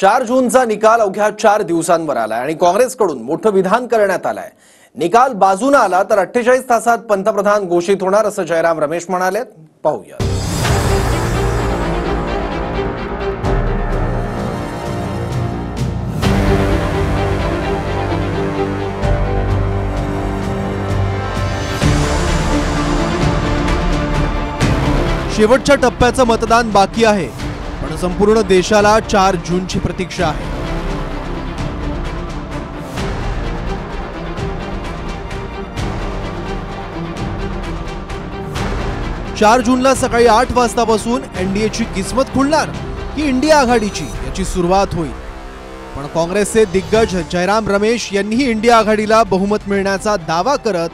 4 जूनचा निकाल अवघ्या 4 दिवसांवर आलाय आणि काँग्रेसकडून मोठं विधान करण्यात आलंय। निकाल बाजूने आला तर 48 तासात पंतप्रधान घोषित होणार असं जयराम रमेश म्हणाले। पाहूया। शेवटच्या टप्प्याचं मतदान बाकी आहे, पण संपूर्ण देशाला 4 जूनची प्रतीक्षा आहे। चार जूनला सकाळी 8 वाजतापासून एनडीएची किस्मत खुलणार की इंडिया आघाडीची याची सुरुवात होईल। पण काँग्रेसचे दिग्गज जयराम रमेश यांनीही इंडिया आघाडीला बहुमत मिळण्याचा दावा करत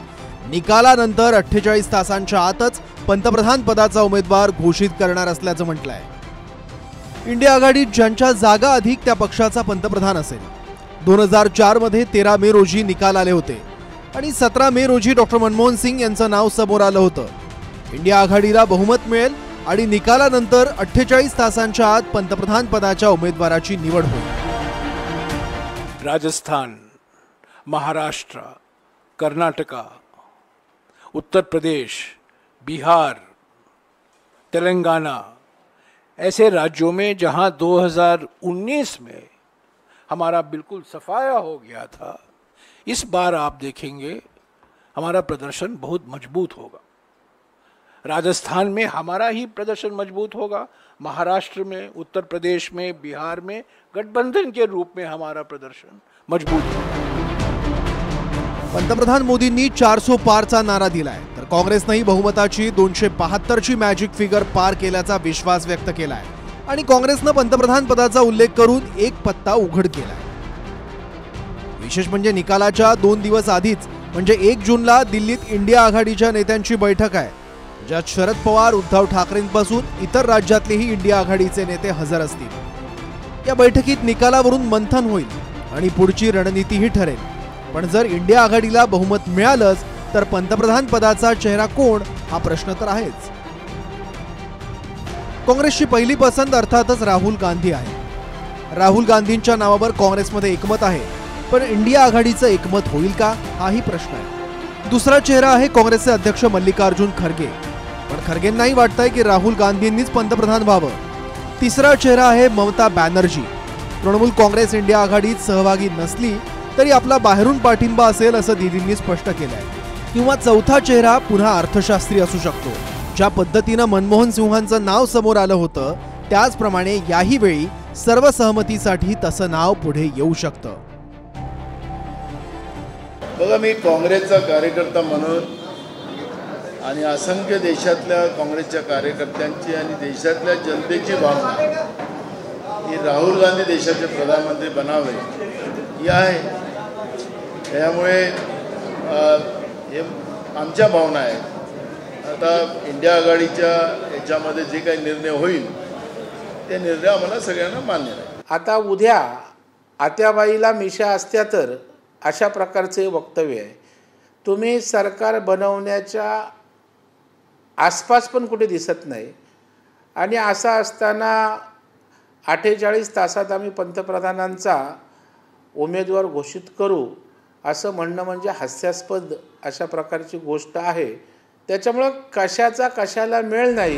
निकालानंतर 48 तासांच्या आतच पंतप्रधान पदाचा उमेदवार घोषित करणार असल्याचं म्हटलंय। इंडिया आघाडीत ज्यांच्या जागा अधिक त्या पक्षाचा पंतप्रधान असेल। 2004 मध्ये 13 मे रोजी निकाल आले होते आणि 17 मे रोजी डॉक्टर मनमोहन सिंग यांचं नाव समोर आलं होतं। इंडिया आघाडीला बहुमत मिळेल आणि निकालानंतर 48 तासांच्या आत पंतप्रधान पदाच्या उमेदवाराची निवड होईल। राजस्थान, महाराष्ट्र, कर्नाटका, उत्तर प्रदेश, बिहार, तेलंगाना ऐसे राज्यों में जहां 2019 में हमारा बिल्कुल सफाया हो गया था, इस बार आप देखेंगे हमारा प्रदर्शन बहुत मजबूत होगा। राजस्थान में हमारा ही प्रदर्शन मजबूत होगा, महाराष्ट्र में, उत्तर प्रदेश में, बिहार में गठबंधन के रूप में हमारा प्रदर्शन मजबूत होगा। पंतप्रधान मोदींनी 400 पारचा नारा दिलाय, तर काँग्रेसनेही बहुमताची 272 ची मॅजिक फिगर पार केल्याचा विश्वास व्यक्त केलाय आणि काँग्रेसने पंतप्रधान पदाचा उल्लेख करून एक पत्ता उघड केलाय। विशेष म्हणजे निकालाच्या 2 दिवस आधीच म्हणजे 1 जूनला दिल्लीत इंडिया आघाडीच्या नेत्यांची बैठक आहे, ज्यात शरद पवार, उद्धव ठाकरेंपासून इतर राज्यातलेही इंडिया आघाडीचे नेते हजर असतील। या बैठकीत निकालावरून मंथन होईल आणि पुढची रणनीतीही ठरेल। पण जर इंडिया आघाडीला बहुमत मिळालंच तर पंतप्रधान पदाचा चेहरा कोण हा प्रश्न तर आहेच। काँग्रेसची पहिली पसंत अर्थातच राहुल गांधी आहे। राहुल गांधींच्या नावावर काँग्रेसमध्ये एकमत आहे, पण इंडिया आघाडीचं एकमत होईल का हाही प्रश्न आहे। दुसरा चेहरा आहे काँग्रेसचे अध्यक्ष मल्लिकार्जुन खरगे, पण खरगेंनाही वाटतंय की राहुल गांधींनीच पंतप्रधान व्हावं। तिसरा चेहरा आहे ममता बॅनर्जी। तृणमूल काँग्रेस इंडिया आघाडीत सहभागी नसली तरी आपला बाहेरून पाठिंबा असेल असं दीदींनी स्पष्ट केलंय। किंवा चौथा चेहरा पुन्हा अर्थशास्त्री असू शकतो। ज्या पद्धतीनं मनमोहन सिंहांचं नाव समोर आलं होतं त्याचप्रमाणे याही वेळी सर्वसहमतीसाठी तसं नाव पुढे येऊ शकतं। बघा, मी काँग्रेसचा कार्यकर्ता म्हणून आणि असंख्य देशातल्या काँग्रेसच्या कार्यकर्त्यांची आणि देशातल्या जनतेची भावना ही राहुल गांधी देशाचे प्रधानमंत्री बनावे ही आहे। त्यामुळे हे आमच्या भावना आहेत। आता इंडिया आघाडीच्या याच्यामध्ये जे काही निर्णय होईल ते निर्णय आम्हाला सगळ्यांना मान्य आहे। आता उद्या आत्याबाईला मिशा असत्या तर अशा प्रकारचे वक्तव्य आहे। तुम्ही सरकार बनवण्याच्या आसपास पण कुठे दिसत नाही आणि असं असताना 48 तासात आम्ही पंतप्रधानांचा उमेदवार घोषित करू असं म्हणणं म्हणजे हास्यास्पद अशा प्रकारची गोष्ट आहे। त्याच्यामुळे कशाचा कशाला मेळ नाही।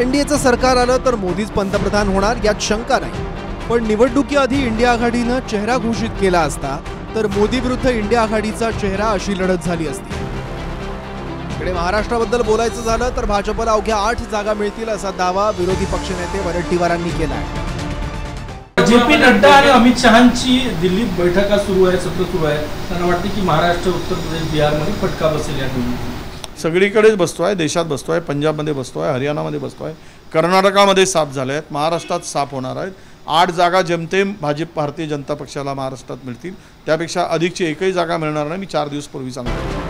एनडीएचं सरकार आलं तर मोदीच पंतप्रधान होणार यात शंका नाही, पण निवडणुकीआधी इंडिया आघाडीनं चेहरा घोषित केला असता तर मोदी विरुद्ध इंडिया आघाडीचा चेहरा अशी लढत झाली असती। इकडे महाराष्ट्राबद्दल बोलायचं झालं तर भाजपला अवघ्या 8 जागा मिळतील असा दावा विरोधी पक्षनेते वडेट्टीवारांनी केला आहे। जेपी नड्डा आणि अमित शहांची दिल्लीत बैठका सुरू आहे, सत्र सुरू आहे। त्यांना वाटते की महाराष्ट्र, उत्तर प्रदेश, बिहारमध्ये फटका बसेल या दोन्ही। सगळीकडेच बसतोय, देशात बसतोय, पंजाबमध्ये बसतोय, हरियाणामध्ये बसतोय, कर्नाटकामध्ये साफ झाले आहेत, महाराष्ट्रात साफ होणार आहेत। 8 जागा जेमतेम भाजप भारतीय जनता पक्षाला महाराष्ट्रात मिळतील, त्यापेक्षा अधिकची एकही जागा मिळणार नाही, मी 4 दिवस पूर्वी सांगतो।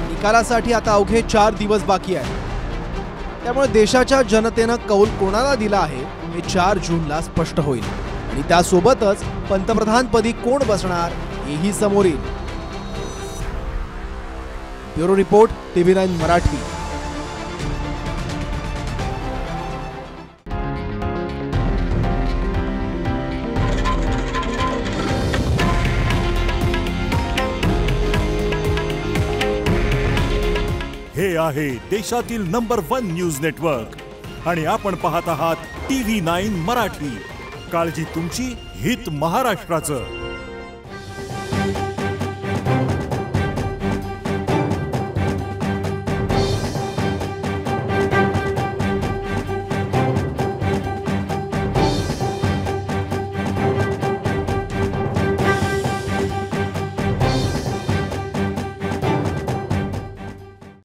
निकालासाठी आता अवघे 4 दिवस बाकी आहेत, त्यामुळे देशाच्या जनतेनं कौल कोणाला दिला आहे हे 4 जूनला स्पष्ट होईल आणि त्यासोबतच पंतप्रधानपदी कोण बसणार हेही समोर येईल। Bureau report TV9 Marathi. हे आहे देशातील नंबर 1 न्यूज नेटवर्क आणि आपण पाहत आहात TV9 मराठी. काळजी तुमची, हित महाराष्ट्राचं.